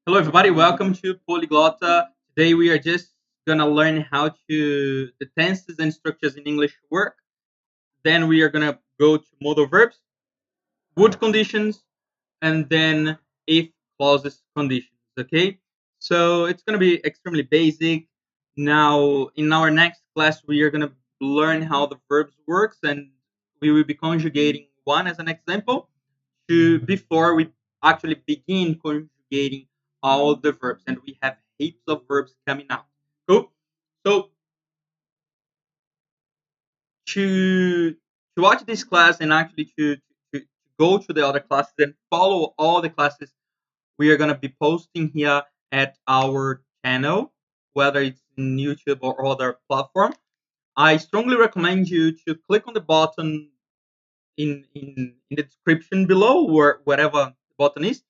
Hello, everybody. Welcome to Polyglotta. Today we are just gonna learn how to the tenses and structures in English work. Then we are gonna go to modal verbs, would conditions, and then if clauses conditions. Okay, so it's gonna be extremely basic. Now, in our next class, we are gonna learn how the verbs works, and we will be conjugating one as an example to before we actually begin conjugating all the verbs, and we have heaps of verbs coming out. Cool. So to to watch this class and actually to go to the other classes and follow all the classes we are gonna be posting here at our channel, whether it's in YouTube or other platform. I strongly recommend you to click on the button in the description below, where whatever the button is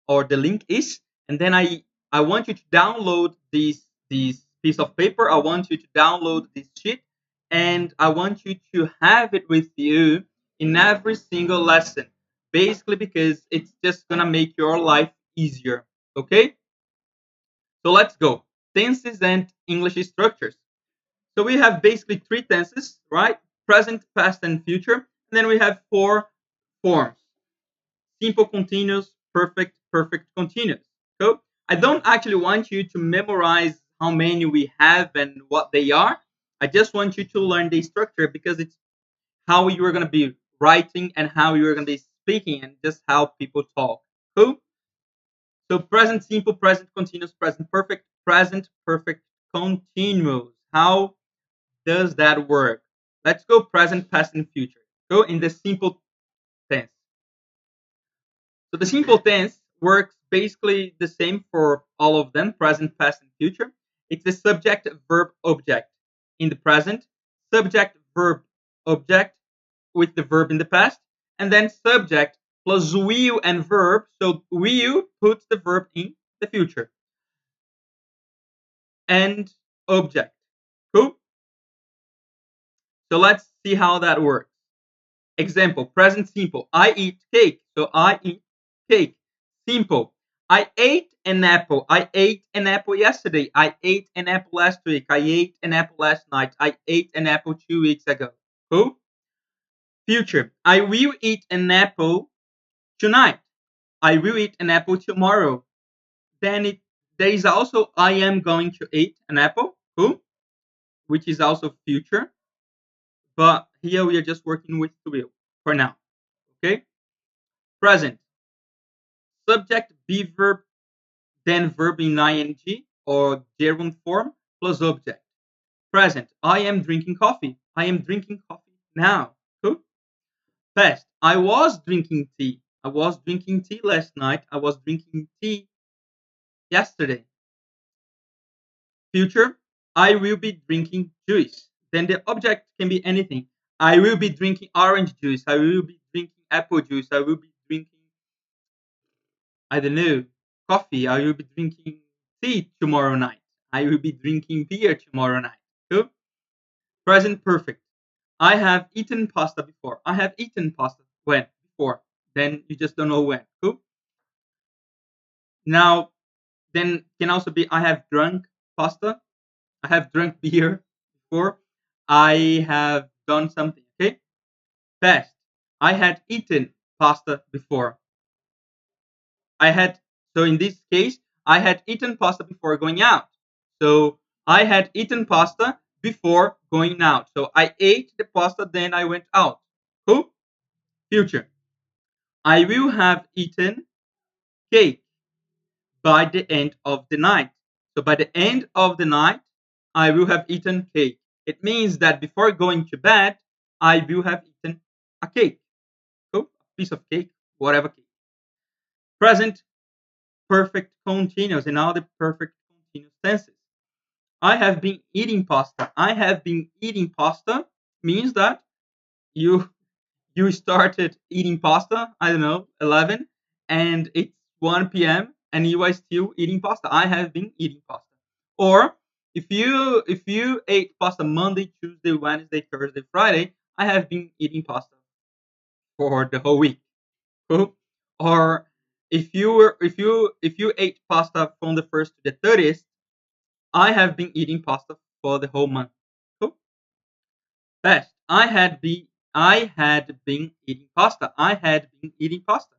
or the link is, and then I want you to download this piece of paper. I want you to download this sheet, and I want you to have it with you in every single lesson, basically because it's just gonna make your life easier. Okay, so let's go. Tenses and English structures. So we have basically three tenses, right? Present, past, and future. And then we have four forms: simple continuous, perfect, perfect continuous. So I don't actually want you to memorize how many we have and what they are. I just want you to learn the structure because it's how you are going to be writing and how you are going to be speaking and just how people talk. Cool? So present simple, present continuous, present perfect continuous. How does that work? Let's go present, past, and future. Go in the simple tense. So the simple tense works basically the same for all of them, present, past, and future. It's the subject, verb, object in the present, subject, verb, object with the verb in the past, and then subject plus will and verb. So will puts the verb in the future. And object. Cool? So let's see how that works. Example, present simple. I eat cake. So I eat cake. Simple. I ate an apple. I ate an apple yesterday. I ate an apple last week. I ate an apple last night. I ate an apple 2 weeks ago. Cool? Future. I will eat an apple tonight. I will eat an apple tomorrow. There is also I am going to eat an apple. Cool? Which is also future. But here we are just working with the will for now. Okay? Present. Subject, be verb, then verb in ing or gerund form plus object. Present. I am drinking coffee. I am drinking coffee now. Cool. Past. I was drinking tea. I was drinking tea last night. I was drinking tea yesterday. Future. I will be drinking juice. Then the object can be anything. I will be drinking orange juice. I will be drinking apple juice. I will be drinking, I don't know, coffee. I will be drinking tea tomorrow night. I will be drinking beer tomorrow night. Cool? Present perfect. I have eaten pasta before. I have eaten pasta when? Before. Then you just don't know when. Cool? Now, then can also be I have drunk pasta. I have drunk beer before. I have done something. Okay? Past. I had eaten pasta before. I had, so in this case, I had eaten pasta before going out. So I had eaten pasta before going out. So I ate the pasta, then I went out. Cool? Future. I will have eaten cake by the end of the night. So by the end of the night, I will have eaten cake. It means that before going to bed, I will have eaten a cake. Cool? A piece of cake, whatever cake. Present perfect continuous in all the perfect continuous tenses. I have been eating pasta. I have been eating pasta means that you you started eating pasta, I don't know, 11, and it's 1 p.m. and you are still eating pasta. I have been eating pasta. Or if you ate pasta Monday, Tuesday, Wednesday, Thursday, Friday, I have been eating pasta for the whole week. Cool? Or if you ate pasta from the 1st to the 30th, I have been eating pasta for the whole month. Cool. Past, I had been eating pasta. I had been eating pasta.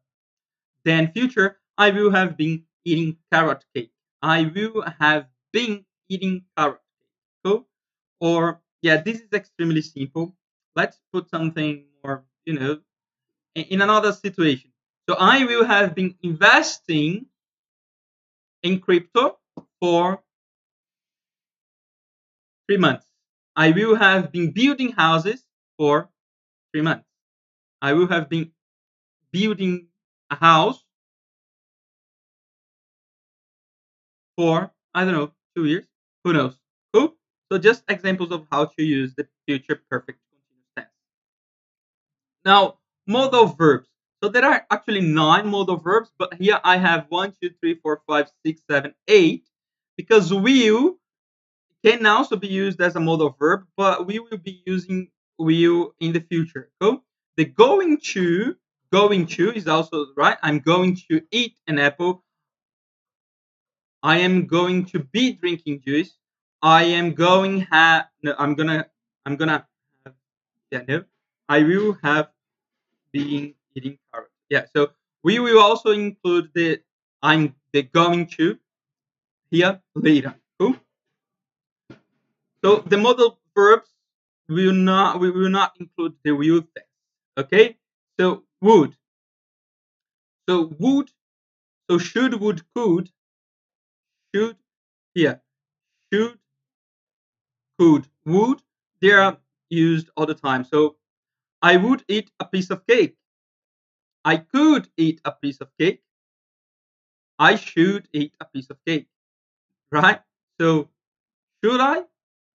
Then future, I will have been eating carrot cake. I will have been eating carrot cake. Cool. Or yeah, this is extremely simple. Let's put something more, in another situation. So I will have been investing in crypto for 3 months. I will have been building houses for 3 months. I will have been building a house for, I don't know, 2 years. Who knows? Cool. So just examples of how to use the future perfect continuous tense. Now, modal verbs. So there are actually 9 modal verbs, but here I have 1, 2, 3, 4, 5, 6, 7, 8, because will can also be used as a modal verb, but we will be using will in the future. Cool. The going to is also right. I'm going to eat an apple. I am going to be drinking juice. I am going have no. I'm gonna have, yeah, no. I will have been eating carrots. Yeah. So we will also include the going to here later. Cool. So the modal verbs we will not include the will tense. Okay. So would. So would. So should, would, should here should, would. They are used all the time. So I would eat a piece of cake. I could eat a piece of cake. I should eat a piece of cake. Right? So should I?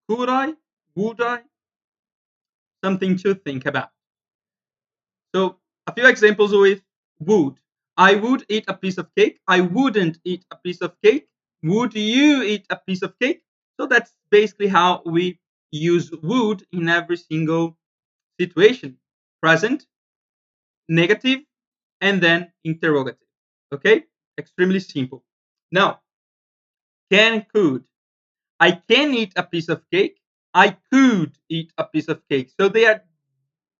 Could I? Would I? Something to think about. So a few examples with would. I would eat a piece of cake. I wouldn't eat a piece of cake. Would you eat a piece of cake? So that's basically how we use would in every single situation. Present, negative, and then interrogative. Okay? Extremely simple. Now, can, could. I can eat a piece of cake. I could eat a piece of cake. So they are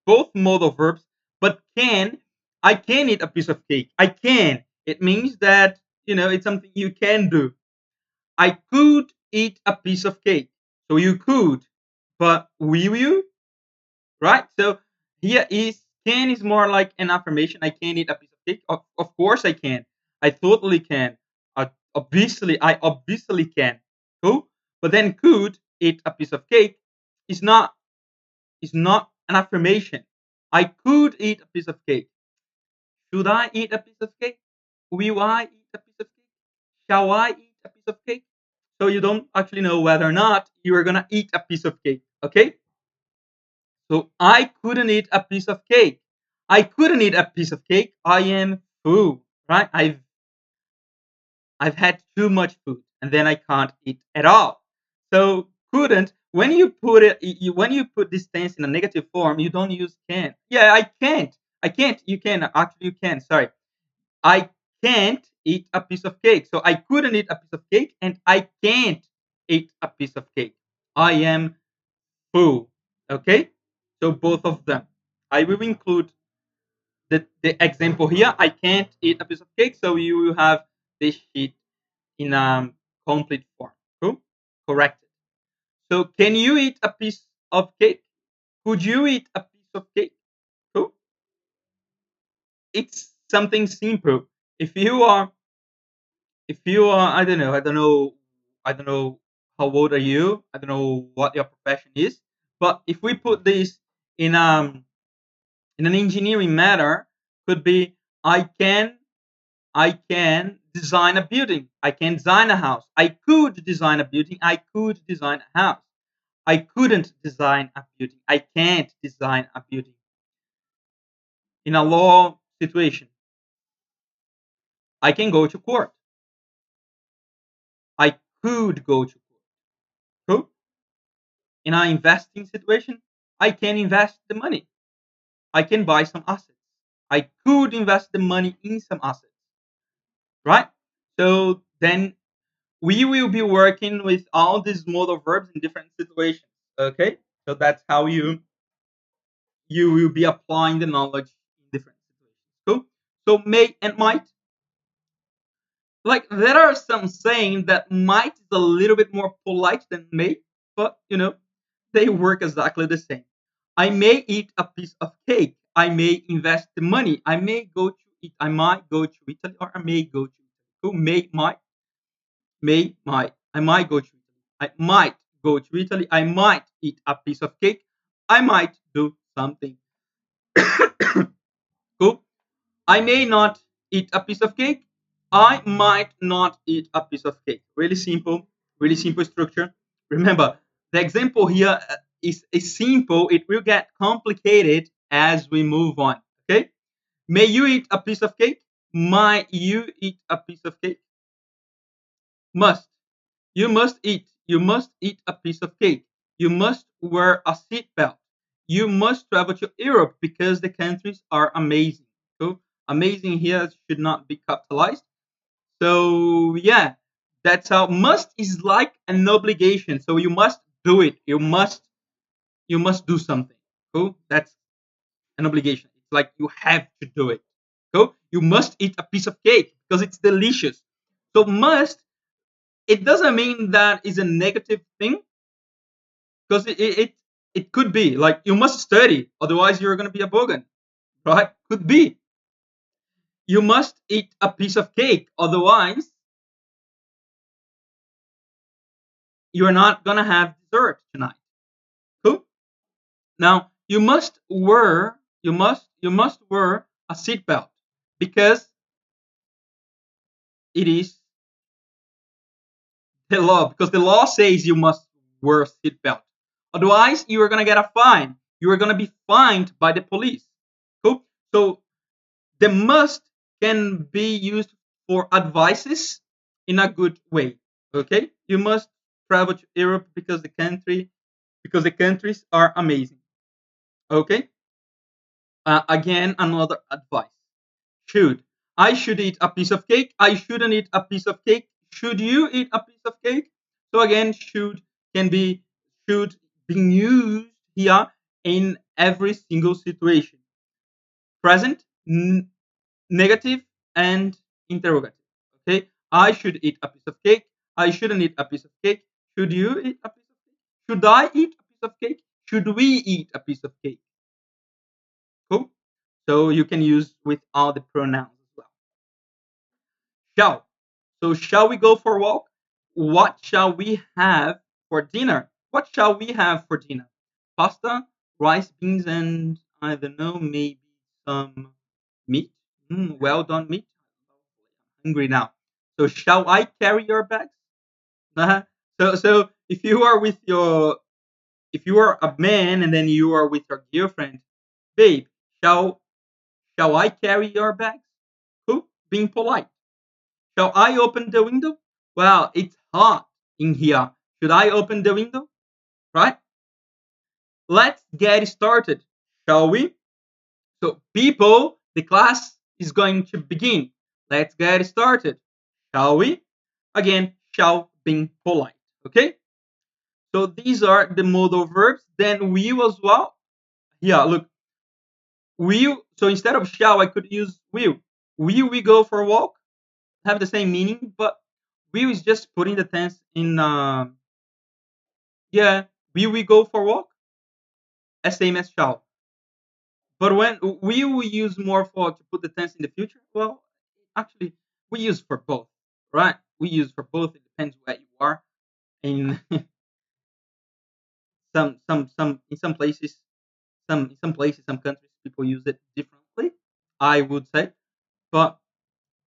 both modal verbs, but I can eat a piece of cake. I can. It means that, it's something you can do. I could eat a piece of cake. So you could, but will you? Right? So here is can is more like an affirmation. I can eat a piece of cake. Of course I can. I totally can. I obviously can. Cool. But then could eat a piece of cake is not an affirmation. I could eat a piece of cake. Should I eat a piece of cake? Will I eat a piece of cake? Shall I eat a piece of cake? So you don't actually know whether or not you are gonna eat a piece of cake. Okay? So I couldn't eat a piece of cake. I couldn't eat a piece of cake. I am full, right? I've had too much food, and then I can't eat at all. So couldn't. When you put this tense in a negative form, you don't use can. Yeah, I can't. I can't. You can. Actually, you can. Sorry. I can't eat a piece of cake. So I couldn't eat a piece of cake, and I can't eat a piece of cake. I am full. Okay? So both of them. I will include the example here. I can't eat a piece of cake, so you will have this sheet in a complete form. Cool? Correct. So can you eat a piece of cake? Could you eat a piece of cake? Cool? It's something simple. If you are I don't know how old are you? I don't know what your profession is, but if we put this in in an engineering matter, could be I can design a building. I can design a house. I could design a building. I could design a house. I couldn't design a building. I can't design a building. In a law situation, I can go to court. I could go to court. Cool. In an investing situation, I can invest the money. I can buy some assets. I could invest the money in some assets. right? So then we will be working with all these modal verbs in different situations. Okay, so that's how you will be applying the knowledge in different situations. Cool. So may and might, like there are some saying that might is a little bit more polite than may, but they work exactly the same. I may eat a piece of cake. I may invest the money. I may go to it. I might go to Italy, or I may go to Italy. Cool. Might. I might go to Italy. I might go to Italy. I might eat a piece of cake. I might do something. Cool. I may not eat a piece of cake. I might not eat a piece of cake. Really simple structure. Remember, the example here is simple. It will get complicated as we move on. Okay? May you eat a piece of cake? Might you eat a piece of cake? Must. You must eat. You must eat a piece of cake. You must wear a seatbelt. You must travel to Europe because the countries are amazing. So amazing here should not be capitalized. So yeah, that's how must is like an obligation. So you must do it. You must do something. Cool. That's an obligation. It's like you have to do it. Cool. You must eat a piece of cake because it's delicious. So must, it doesn't mean that is a negative thing, because it could be like you must study, otherwise you're going to be a bogan, right? Could be you must eat a piece of cake, otherwise you're not going to have dessert tonight. Cool. Now you must wear a seatbelt because it is the law, because the law says you must wear a seatbelt, otherwise you are going to get a fine. You are going to be fined by the police. Cool. So the must can be used for advices in a good way. Okay, you must travel to Europe because the countries are amazing. Okay, again another advice. Should. I should eat a piece of cake. I shouldn't eat a piece of cake. Should you eat a piece of cake? So again, should being used here in every single situation. Present, negative, and interrogative. Okay, I should eat a piece of cake. I shouldn't eat a piece of cake. Should you eat a piece of cake? Should I eat a piece of cake? Should we eat a piece of cake? Cool. So you can use with all the pronouns as well. Shall. So shall we go for a walk? What shall we have for dinner? What shall we have for dinner? Pasta, rice, beans, and I don't know, maybe some meat. Well done meat. I'm hungry now. So shall I carry your bags? Uh-huh. So if you are a man and then you are with your girlfriend, babe, shall shall I carry your bags? Who? Being polite. Shall I open the window? Well, it's hot in here. Should I open the window? Right? Let's get started, shall we? So, people, the class is going to begin. Let's get started, shall we? Again, shall being polite. Okay? So these are the modal verbs. Then will as well. Yeah, look, will. So instead of shall, I could use will. Will we go for a walk? Have the same meaning, but will is just putting the tense in. Yeah, will we go for a walk? As same as shall. But when we use more for to put the tense in the future, well, actually, we use for both, right? We use for both. It depends where you are. In some places, some countries, people use it differently, I would say. But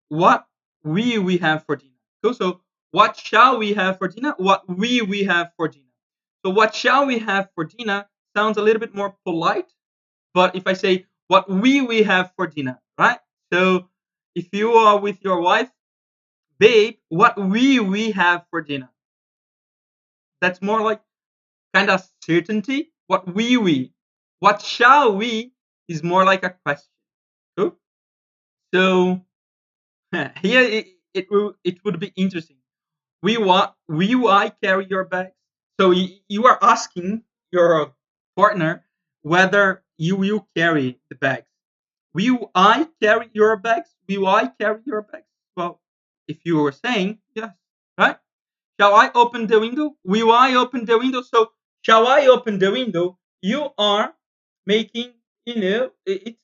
what we have for dinner? Cool. So what shall we have for dinner? What we have for dinner? So what shall we have for dinner sounds a little bit more polite. But if I say what we have for dinner, right? So if you are with your wife, babe, what we have for dinner? That's more like kind of certainty. What shall we is more like a question. Cool. So here it would be interesting. Will I carry your bags? So you are asking your partner whether you will carry the bags. Will I carry your bags? Will I carry your bags? Well, if you were saying yes, right? Shall I open the window? Will I open the window? So shall I open the window? You are making, it's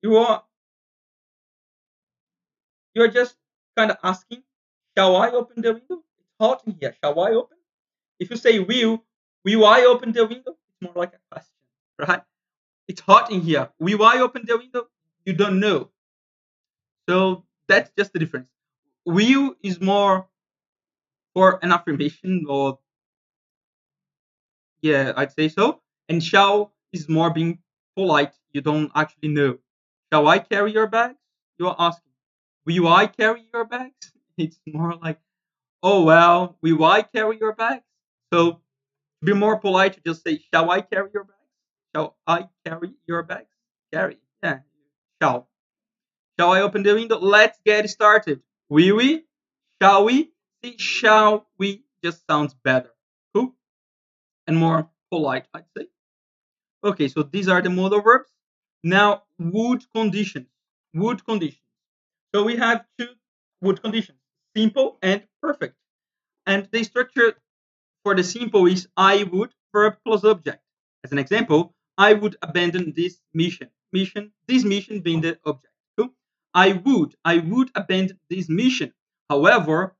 you are you're just kind of asking, shall I open the window? It's hot in here. Shall I open? If you say will I open the window? It's more like a question, right? It's hot in here. Will I open the window? You don't know. So that's just the difference. Will is more for an affirmation, or yeah, I'd say so. And shall is more being polite. You don't actually know. Shall I carry your bags? You are asking. Will I carry your bags? It's more like, oh well, will I carry your bags? So to be more polite, you just say, shall I carry your bags? Shall I carry your bags? Carry. Yeah. Shall. Shall I open the window? Let's get started. Will we? Shall we? See, shall we just sounds better. Cool? And more polite, I'd say. Okay, so these are the modal verbs. Now, would conditions. Would conditions. So we have two would conditions, simple and perfect. And the structure for the simple is I would, verb plus object. As an example, I would abandon this mission. This mission being the object. So I would abandon this mission. However,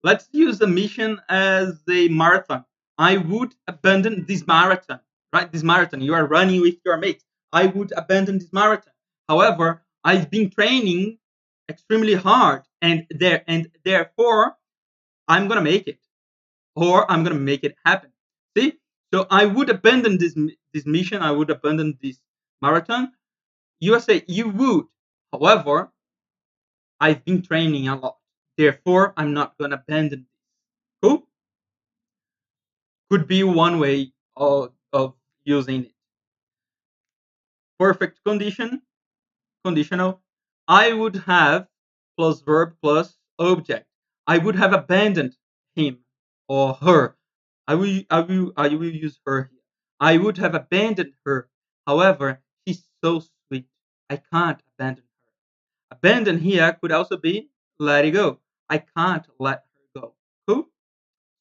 let's use the mission as a marathon. I would abandon this marathon, right? This marathon. You are running with your mates. I would abandon this marathon. However, I've been training extremely hard, and therefore I'm gonna make it, or I'm gonna make it happen. See? So I would abandon this mission. I would abandon this marathon. You say you would. However, I've been training a lot. Therefore, I'm not gonna abandon this. Cool? Could be one way of using it. Perfect conditional. I would have plus verb plus object. I would have abandoned him or her. I will use her here. I would have abandoned her. However, she's so sweet. I can't abandon her. Abandon here could also be let it go. I can't let her go. Cool?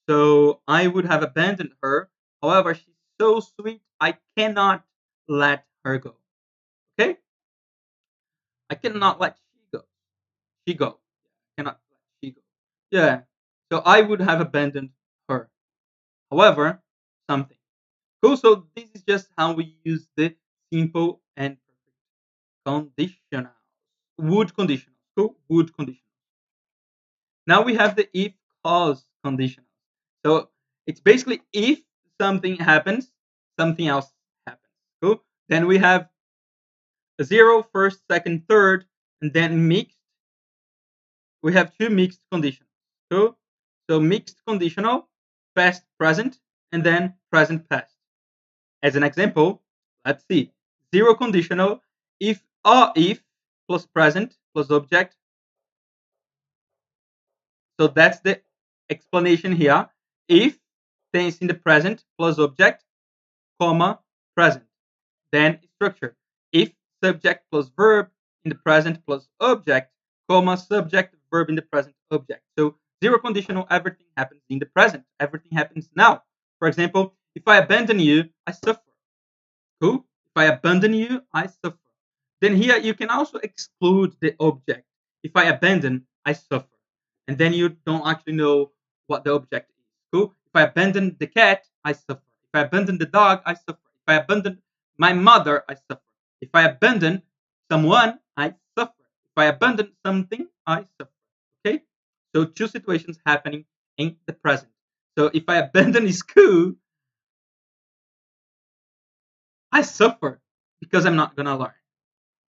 So I would have abandoned her. However, she's so sweet, I cannot let her go. Okay? I cannot let she go. She go. I cannot let she go. Yeah. So I would have abandoned her. However, something. Cool. So this is just how we use the simple and perfect conditionals. Would conditionals. Cool. Would conditionals. Now we have the if cause conditional. So it's basically if something happens, something else happens. Cool. Then we have a zero, first, second, third, and then mixed. We have two mixed conditions. Cool. So mixed conditional, past, present, and then present, past. As an example, let's see. Zero conditional, if plus present plus object. So that's the explanation here. If tense in the present plus object, comma, present. Then structure. If subject plus verb in the present plus object, comma, subject, verb in the present object. So zero conditional, everything happens in the present. Everything happens now. For example, if I abandon you, I suffer. Cool? If I abandon you, I suffer. Then here you can also exclude the object. If I abandon, I suffer. And then you don't actually know what the object is. Cool? If I abandon the cat, I suffer. If I abandon the dog, I suffer. If I abandon my mother, I suffer. If I abandon someone, I suffer. If I abandon something, I suffer. Okay? So two situations happening in the present. So if I abandon school, I suffer because I'm not gonna learn.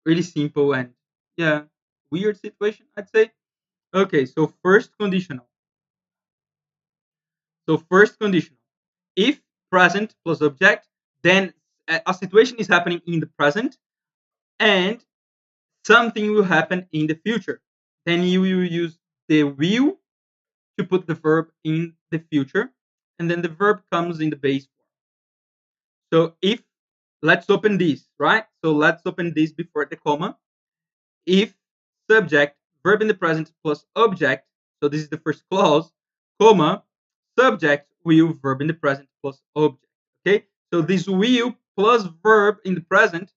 Really simple and yeah, weird situation, I'd say. Okay, so first conditional. If present plus object, then a situation is happening in the present and something will happen in the future. Then you will use the will to put the verb in the future, and then the verb comes in the base form. So if, let's open this, right? So let's open this before the comma. If subject, verb in the present plus object, so this is the first clause, comma, subject, will, verb in the present plus object. Okay, so this will plus verb in the present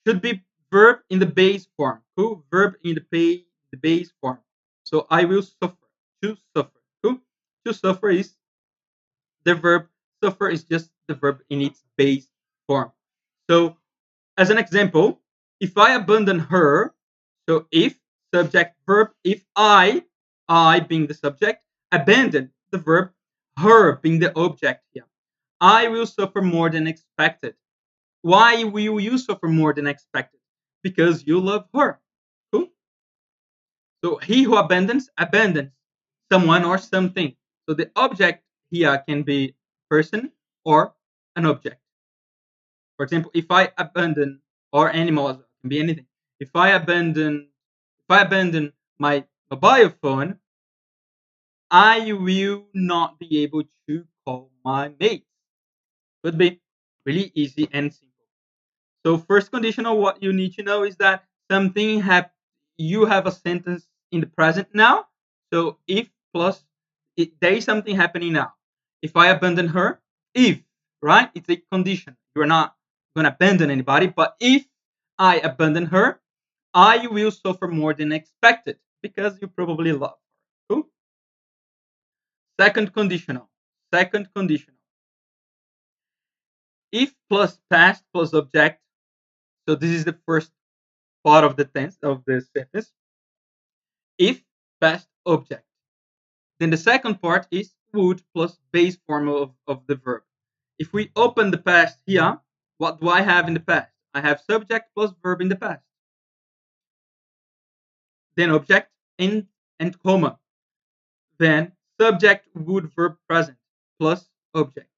should be verb in the base form. Cool, verb in the base form. So I will suffer. To suffer. Cool. To suffer is the verb. Suffer is just the verb in its base form. So as an example, if I abandon her, so if subject verb, if I being the subject, abandon the verb, her being the object here, I will suffer more than expected. Why will you suffer more than expected? Because you love her. Cool? So he who abandons someone or something. So the object here can be person or an object. For example, if I abandon, or animal as well, can be anything. If I abandon my mobile phone, I will not be able to call my mates. Could be really easy and simple. So first conditional, what you need to know is that something you have a sentence in the present now. So if plus there is something happening now. If I abandon her, if, right? It's a condition. You're not gonna abandon anybody, but if I abandon her, I will suffer more than expected because you probably love her. Cool? Second conditional. Second conditional. If plus past plus object. So this is the first part of the tense of the sentence. If past object. Then the second part is would plus base form of the verb. If we open the past here, what do I have in the past? I have subject plus verb in the past. Then object and comma. Then subject would verb present plus object.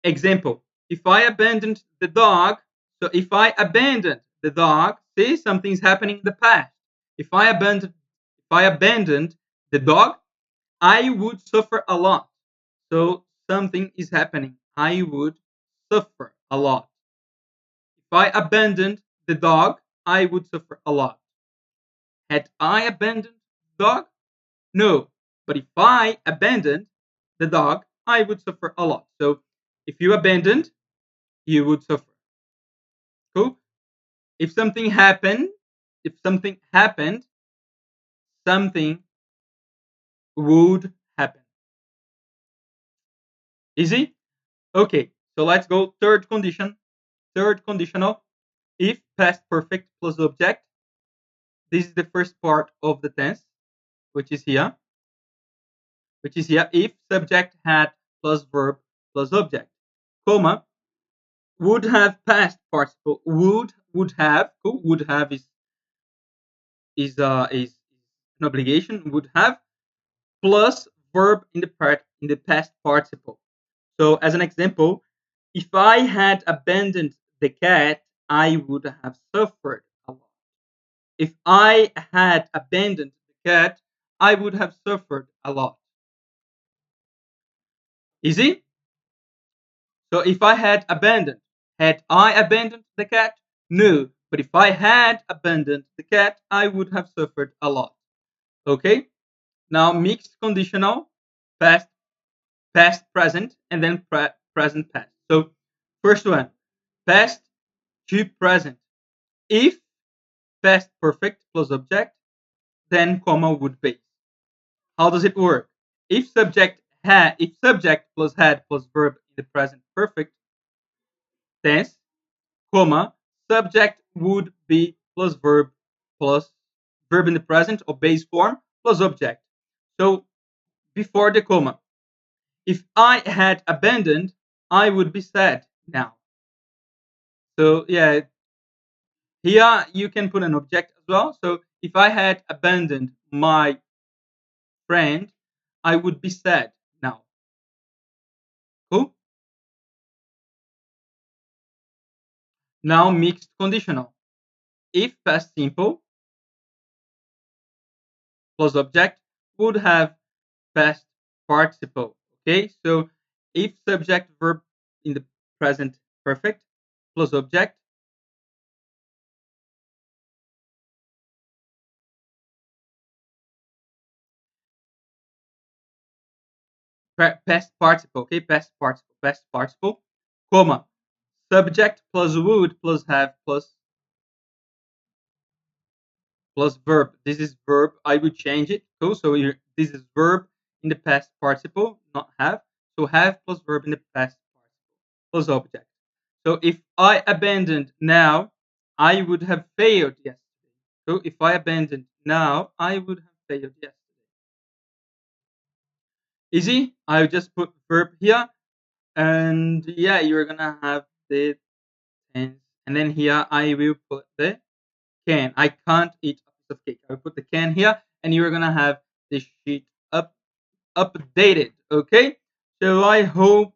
Example, if I abandoned the dog, so if I abandoned the dog, see something's happening in the past. If I abandoned the dog, I would suffer a lot. So something is happening. I would suffer a lot. If I abandoned the dog, I would suffer a lot. Had I abandoned the dog? No. But if I abandoned the dog, I would suffer a lot. So if you abandoned, you would suffer. Cool? If something happened, something would happen. Easy? Okay, so let's go third condition. Third conditional. If past perfect plus object. This is the first part of the tense, which is here. If subject had plus verb plus object. Comma. Would have past participle. Would have. Cool. Would have is an obligation. Would have plus verb in the past participle. So as an example, if I had abandoned the cat, I would have suffered a lot. If I had abandoned the cat, I would have suffered a lot. Easy? So if I had I abandoned the cat? No. But if I had abandoned the cat, I would have suffered a lot. Okay? Now mixed conditional, past, present, and then present, past. So first one, past to present. If past perfect plus object, then comma would base. How does it work? If subject plus had plus verb in the present perfect tense, comma, subject would be plus verb in the present or base form plus object. So before the comma, if I had abandoned, I would be sad now. So yeah, here you can put an object as well. So if I had abandoned my friend, I would be sad now. Cool? Now mixed conditional. If past simple, plus object would have past participle. Okay, so if subject verb in the present perfect plus object, past participle. Okay, past participle, comma, subject plus would plus have plus verb. This is verb. I would change it. Cool. So this is verb in the past participle, not have. So have plus verb in the past participle plus object. So if I abandoned now, I would have failed yesterday. So if I abandoned now, I would have failed yesterday. Easy. I just put verb here, and yeah, you're gonna have the tense, and then here I will put the can. I can't eat a piece of cake. I will put the can here, and you're gonna have the sheet updated. Okay. So I hope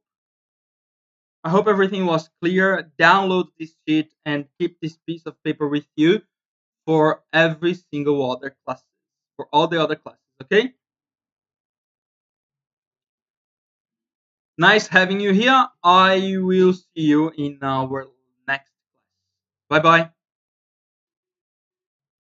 everything was clear. Download this sheet and keep this piece of paper with you for every single other classes, for all the other classes. Okay. Nice having you here. I will see you in our next class. Bye bye.